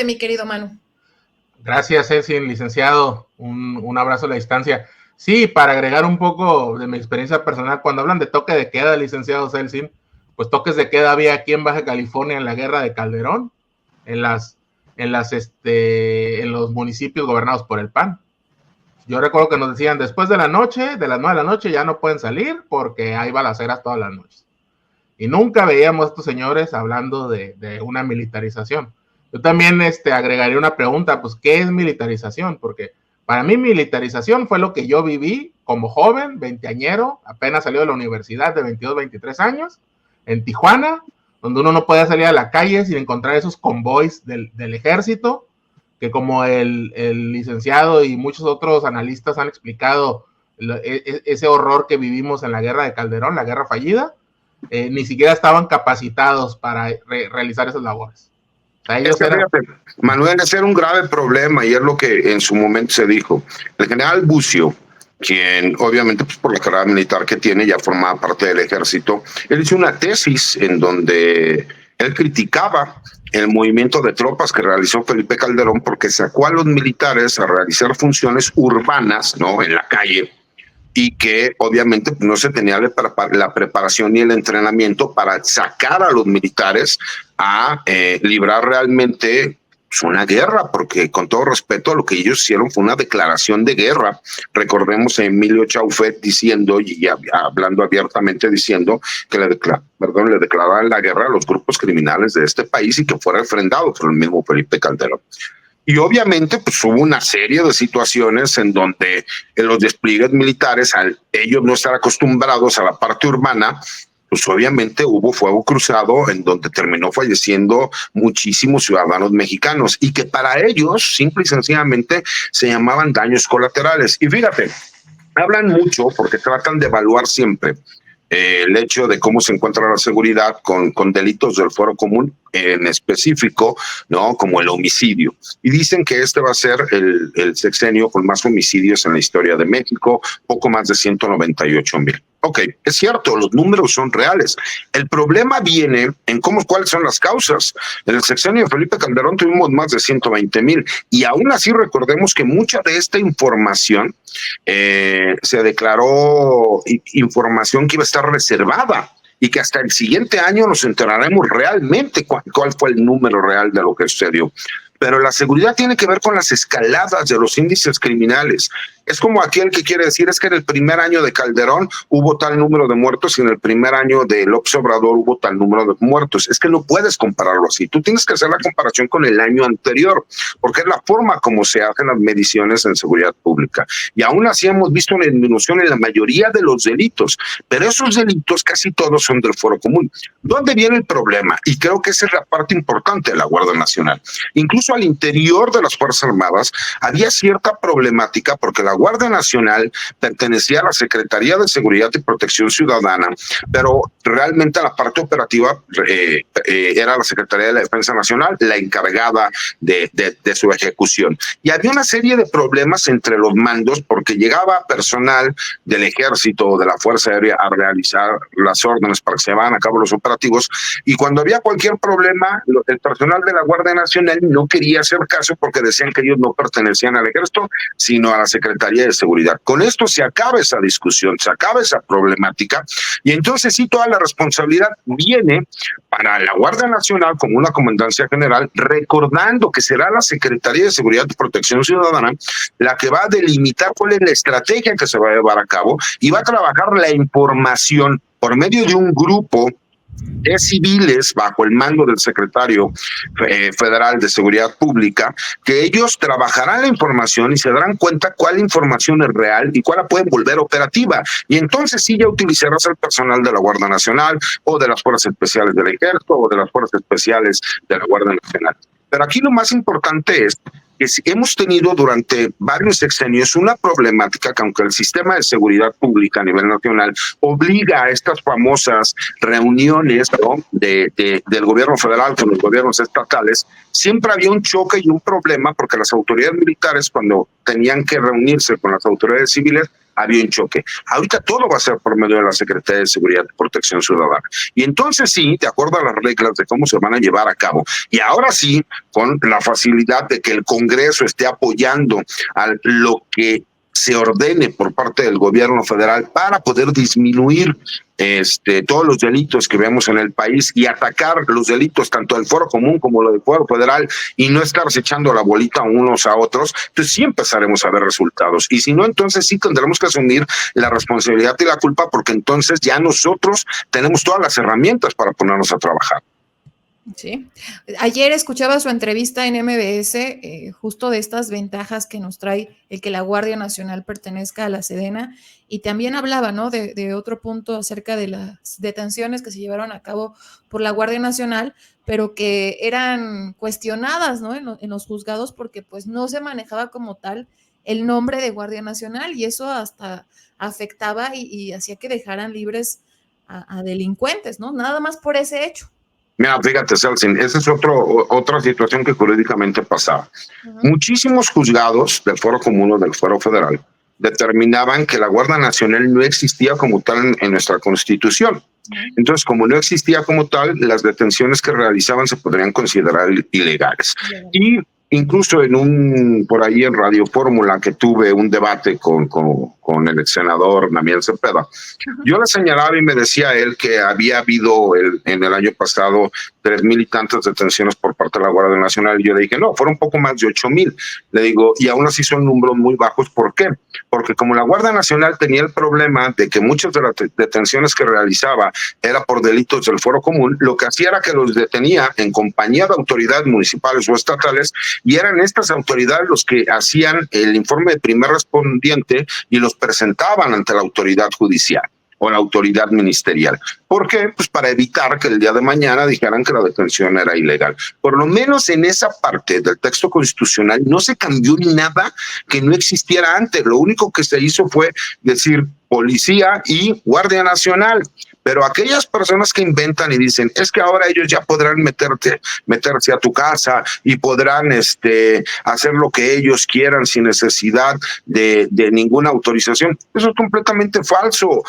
mi querido Manu. Gracias, Ceci, licenciado. Un abrazo a la distancia. Sí, para agregar un poco de mi experiencia personal, cuando hablan de toque de queda, licenciado Celsin, pues toques de queda había aquí en Baja California en la guerra de Calderón, en los municipios gobernados por el PAN. Yo recuerdo que nos decían, después de la noche, de las 9 de la noche, ya no pueden salir porque hay balaceras todas las noches. Y nunca veíamos a estos señores hablando de una militarización. Yo también agregaría una pregunta, pues, ¿qué es militarización? Porque para mí militarización fue lo que yo viví como joven, veinteañero, apenas salió de la universidad de 22, 23 años, en Tijuana, donde uno no podía salir a la calle sin encontrar esos convoys del ejército, que como el licenciado y muchos otros analistas han explicado, ese horror que vivimos en la guerra de Calderón, la guerra fallida, ni siquiera estaban capacitados para realizar esas labores. O sea, ellos fíjate, Manuel, ese era un grave problema y es lo que en su momento se dijo. El general Bucio, quien obviamente pues, por la carrera militar que tiene ya formaba parte del ejército, él hizo una tesis en donde él criticaba el movimiento de tropas que realizó Felipe Calderón porque sacó a los militares a realizar funciones urbanas, ¿no?, en la calle, y que obviamente no se tenía la preparación ni el entrenamiento para sacar a los militares a librar realmente una guerra, porque con todo respeto lo que ellos hicieron fue una declaración de guerra. Recordemos a Emilio Chaufet diciendo y hablando abiertamente diciendo que le declaraban la guerra a los grupos criminales de este país y que fue refrendado por el mismo Felipe Calderón. Y obviamente pues hubo una serie de situaciones en donde en los despliegues militares, al ellos no estar acostumbrados a la parte urbana, pues obviamente hubo fuego cruzado en donde terminó falleciendo muchísimos ciudadanos mexicanos y que para ellos simple y sencillamente se llamaban daños colaterales. Y fíjate, hablan mucho porque tratan de evaluar siempre el hecho de cómo se encuentra la seguridad con delitos del fuero común en específico, ¿no?, como el homicidio. Y dicen que este va a ser el sexenio con más homicidios en la historia de México, poco más de 198,000. Ok, es cierto, los números son reales. El problema viene en cuáles son las causas. En el sexenio de Felipe Calderón tuvimos más de 120,000 y aún así recordemos que mucha de esta información se declaró información que iba a estar reservada y que hasta el siguiente año nos enteraremos realmente cuál fue el número real de lo que sucedió. Pero la seguridad tiene que ver con las escaladas de los índices criminales. Es como aquel que quiere decir es que en el primer año de Calderón hubo tal número de muertos y en el primer año de López Obrador hubo tal número de muertos. Es que no puedes compararlo así. Tú tienes que hacer la comparación con el año anterior, porque es la forma como se hacen las mediciones en seguridad pública. Y aún así hemos visto una disminución en la mayoría de los delitos, pero esos delitos casi todos son del fuero común. ¿Dónde viene el problema? Y creo que esa es la parte importante de la Guardia Nacional. Incluso al interior de las Fuerzas Armadas había cierta problemática porque la Guardia Nacional pertenecía a la Secretaría de Seguridad y Protección Ciudadana, pero realmente la parte operativa era la Secretaría de la Defensa Nacional la encargada de su ejecución. Y había una serie de problemas entre los mandos porque llegaba personal del Ejército o de la Fuerza Aérea a realizar las órdenes para que se llevaran a cabo los operativos, y cuando había cualquier problema, el personal de la Guardia Nacional no quería hacer caso porque decían que ellos no pertenecían al Ejército, sino a la Secretaría de Seguridad. Con esto se acaba esa discusión, se acaba esa problemática, y entonces sí, toda la responsabilidad viene para la Guardia Nacional como una comandancia general, recordando que será la Secretaría de Seguridad y Protección Ciudadana la que va a delimitar cuál es la estrategia que se va a llevar a cabo y va a trabajar la información por medio de un grupo de civiles bajo el mando del secretario federal de Seguridad Pública, que ellos trabajarán la información y se darán cuenta cuál información es real y cuál la pueden volver operativa. Y entonces sí ya utilizarás el personal de la Guardia Nacional o de las Fuerzas Especiales del Ejército o de las Fuerzas Especiales de la Guardia Nacional. Pero aquí lo más importante es que hemos tenido durante varios sexenios una problemática que, aunque el sistema de seguridad pública a nivel nacional obliga a estas famosas reuniones, ¿no?, del gobierno federal con los gobiernos estatales, siempre había un choque y un problema porque las autoridades militares, cuando tenían que reunirse con las autoridades civiles, había un choque. Ahorita todo va a ser por medio de la Secretaría de Seguridad y Protección Ciudadana. Y entonces sí, de acuerdo a las reglas de cómo se van a llevar a cabo, y ahora sí, con la facilidad de que el Congreso esté apoyando a lo que se ordene por parte del gobierno federal para poder disminuir todos los delitos que vemos en el país y atacar los delitos tanto del fuero común como lo del fuero federal y no estarse echando la bolita unos a otros, entonces sí empezaremos a ver resultados. Y si no, entonces sí tendremos que asumir la responsabilidad y la culpa, porque entonces ya nosotros tenemos todas las herramientas para ponernos a trabajar. Sí. Ayer escuchaba su entrevista en MBS, justo de estas ventajas que nos trae el que la Guardia Nacional pertenezca a la Sedena, y también hablaba, ¿no?, de otro punto acerca de las detenciones que se llevaron a cabo por la Guardia Nacional, pero que eran cuestionadas, ¿no?, en los juzgados, porque pues no se manejaba como tal el nombre de Guardia Nacional, y eso hasta afectaba y hacía que dejaran libres a delincuentes, ¿no?, nada más por ese hecho. Mira, fíjate, Celsin, esa es otra situación que jurídicamente pasaba. Muchísimos juzgados del fuero común o del fuero federal determinaban que la Guardia Nacional no existía como tal en nuestra Constitución. Entonces, como no existía como tal, las detenciones que realizaban se podrían considerar ilegales. Y incluso por ahí en Radio Fórmula, que tuve un debate con el ex senador Damián Cepeda, yo le señalaba y me decía él que había habido en el año pasado 3,000 y tantas detenciones por parte de la Guardia Nacional. Y yo le dije, no, fueron un poco más de 8,000. Le digo, y aún así son números muy bajos. ¿Por qué? Porque como la Guardia Nacional tenía el problema de que muchas de las detenciones que realizaba era por delitos del fuero común, lo que hacía era que los detenía en compañía de autoridades municipales o estatales, y eran estas autoridades los que hacían el informe de primer respondiente y los presentaban ante la autoridad judicial o la autoridad ministerial. ¿Por qué? Pues para evitar que el día de mañana dijeran que la detención era ilegal. Por lo menos en esa parte del texto constitucional no se cambió nada que no existiera antes. Lo único que se hizo fue decir policía y Guardia Nacional. Pero aquellas personas que inventan y dicen, es que ahora ellos ya podrán meterse a tu casa y podrán hacer lo que ellos quieran sin necesidad de ninguna autorización, eso es completamente falso.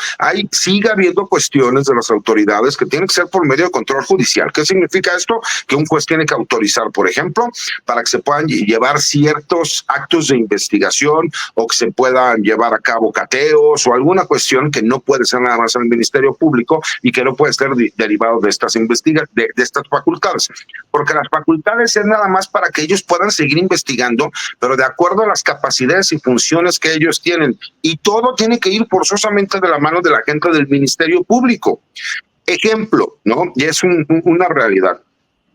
Sigue habiendo cuestiones de las autoridades que tienen que ser por medio de control judicial. ¿Qué significa esto? Que un juez tiene que autorizar, por ejemplo, para que se puedan llevar ciertos actos de investigación o que se puedan llevar a cabo cateos o alguna cuestión que no puede ser nada más en el Ministerio Público y que no puede ser derivado de estas de estas facultades, porque las facultades es nada más para que ellos puedan seguir investigando, pero de acuerdo a las capacidades y funciones que ellos tienen, y todo tiene que ir forzosamente de la mano de la gente del Ministerio Público. Ejemplo, ¿no? Y es una realidad.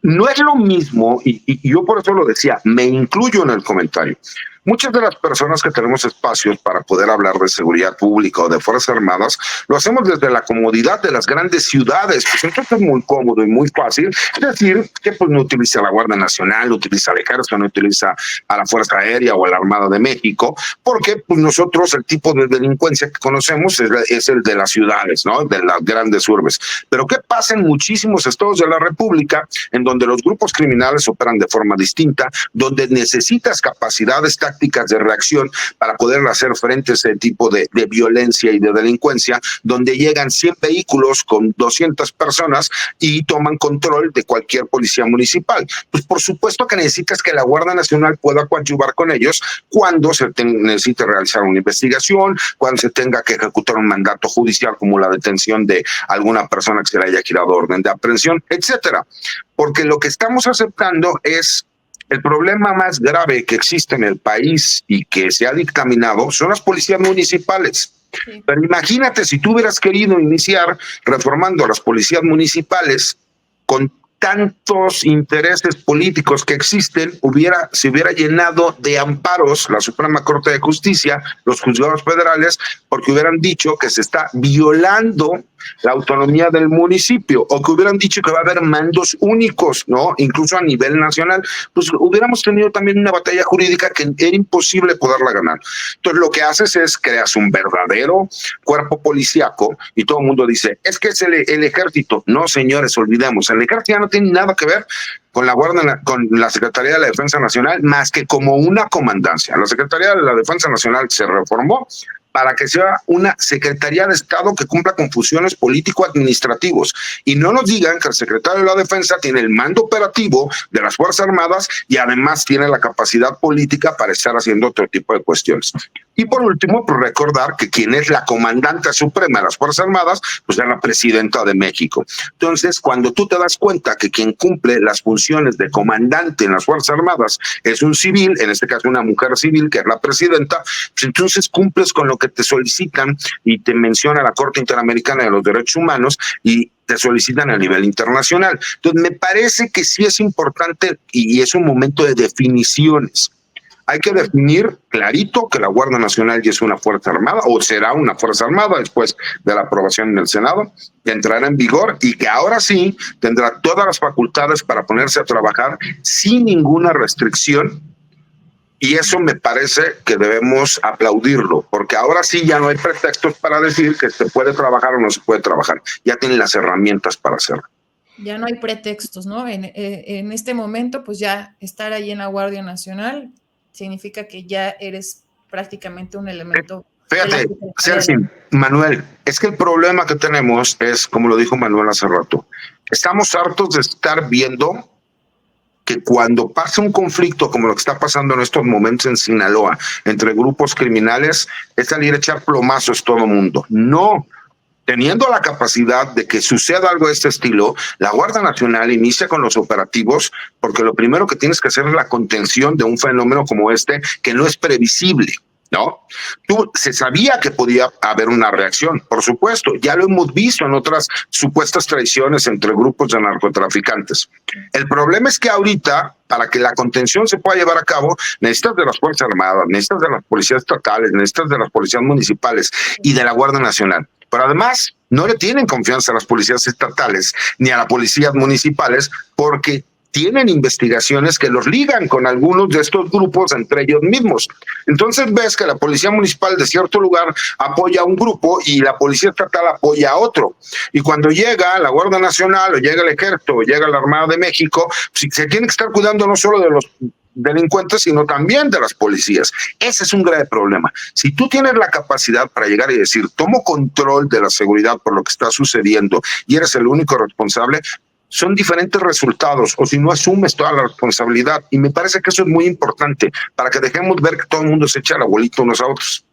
No es lo mismo, y yo por eso lo decía, me incluyo en el comentario. Muchas de las personas que tenemos espacios para poder hablar de seguridad pública o de Fuerzas Armadas, lo hacemos desde la comodidad de las grandes ciudades, pues entonces es muy cómodo y muy fácil. Es decir, que pues no utiliza la Guardia Nacional, no utiliza el Ejército, no utiliza a la Fuerza Aérea o a la Armada de México, porque pues nosotros el tipo de delincuencia que conocemos es el de las ciudades, ¿no? De las grandes urbes. Pero ¿qué pasa en muchísimos estados de la República en donde los grupos criminales operan de forma distinta, donde necesitas capacidades tácticas de reacción para poder hacer frente a ese tipo de violencia y de delincuencia, donde llegan 100 vehículos con 200 personas y toman control de cualquier policía municipal? Pues por supuesto que necesitas que la Guardia Nacional pueda coadyuvar con ellos cuando se necesite realizar una investigación, cuando se tenga que ejecutar un mandato judicial como la detención de alguna persona que se le haya girado orden de aprehensión, etcétera. Porque lo que estamos aceptando es el problema más grave que existe en el país y que se ha dictaminado son las policías municipales. Sí. Pero imagínate si tú hubieras querido iniciar reformando a las policías municipales con tantos intereses políticos que existen, se hubiera llenado de amparos la Suprema Corte de Justicia, los juzgados federales, porque hubieran dicho que se está violando la autonomía del municipio, o que hubieran dicho que va a haber mandos únicos, ¿no? Incluso a nivel nacional, pues hubiéramos tenido también una batalla jurídica que era imposible poderla ganar. Entonces lo que haces es creas un verdadero cuerpo policíaco y todo el mundo dice, es que es el ejército. No, señores, olvidemos, el ejército ya no tiene nada que ver con la Secretaría de la Defensa Nacional, más que como una comandancia. La Secretaría de la Defensa Nacional se reformó para que sea una Secretaría de Estado que cumpla con funciones político-administrativos. Y no nos digan que el secretario de la Defensa tiene el mando operativo de las Fuerzas Armadas y además tiene la capacidad política para estar haciendo otro tipo de cuestiones. Y por último, pues recordar que quien es la comandante suprema de las Fuerzas Armadas, pues es la presidenta de México. Entonces, cuando tú te das cuenta que quien cumple las funciones de comandante en las Fuerzas Armadas es un civil, en este caso una mujer civil, que es la presidenta, pues entonces cumples con lo que te solicitan y te menciona la Corte Interamericana de los Derechos Humanos y te solicitan a nivel internacional. Entonces, me parece que sí es importante y es un momento de definiciones. Hay que definir clarito que la Guardia Nacional ya es una Fuerza Armada o será una Fuerza Armada después de la aprobación en el Senado, que entrará en vigor y que ahora sí tendrá todas las facultades para ponerse a trabajar sin ninguna restricción. Y eso me parece que debemos aplaudirlo, porque ahora sí ya no hay pretextos para decir que se puede trabajar o no se puede trabajar. Ya tienen las herramientas para hacerlo. Ya no hay pretextos, ¿no? En este momento, pues ya estar ahí en la Guardia Nacional significa que ya eres prácticamente un elemento. Fíjate, Sergio, Manuel, es que el problema que tenemos es, como lo dijo Manuel hace rato, estamos hartos de estar viendo que cuando pasa un conflicto como lo que está pasando en estos momentos en Sinaloa, entre grupos criminales, es salir a echar plomazos todo el mundo. No. Teniendo la capacidad de que suceda algo de este estilo, la Guardia Nacional inicia con los operativos, porque lo primero que tienes que hacer es la contención de un fenómeno como este, que no es previsible, ¿no? Se sabía que podía haber una reacción, por supuesto, ya lo hemos visto en otras supuestas traiciones entre grupos de narcotraficantes. El problema es que ahorita, para que la contención se pueda llevar a cabo, necesitas de las Fuerzas Armadas, necesitas de las policías estatales, necesitas de las policías municipales y de la Guardia Nacional. Pero además, no le tienen confianza a las policías estatales ni a las policías municipales porque tienen investigaciones que los ligan con algunos de estos grupos entre ellos mismos. Entonces ves que la policía municipal de cierto lugar apoya a un grupo y la policía estatal apoya a otro. Y cuando llega la Guardia Nacional o llega el Ejército o llega la Armada de México, se tiene que estar cuidando no solo de los delincuentes, sino también de las policías. Ese es un grave problema. Si tú tienes la capacidad para llegar y decir, tomo control de la seguridad por lo que está sucediendo y eres el único responsable, son diferentes resultados, o si no asumes toda la responsabilidad. Y me parece que eso es muy importante para que dejemos ver que todo el mundo se echa la bolita unos a otros.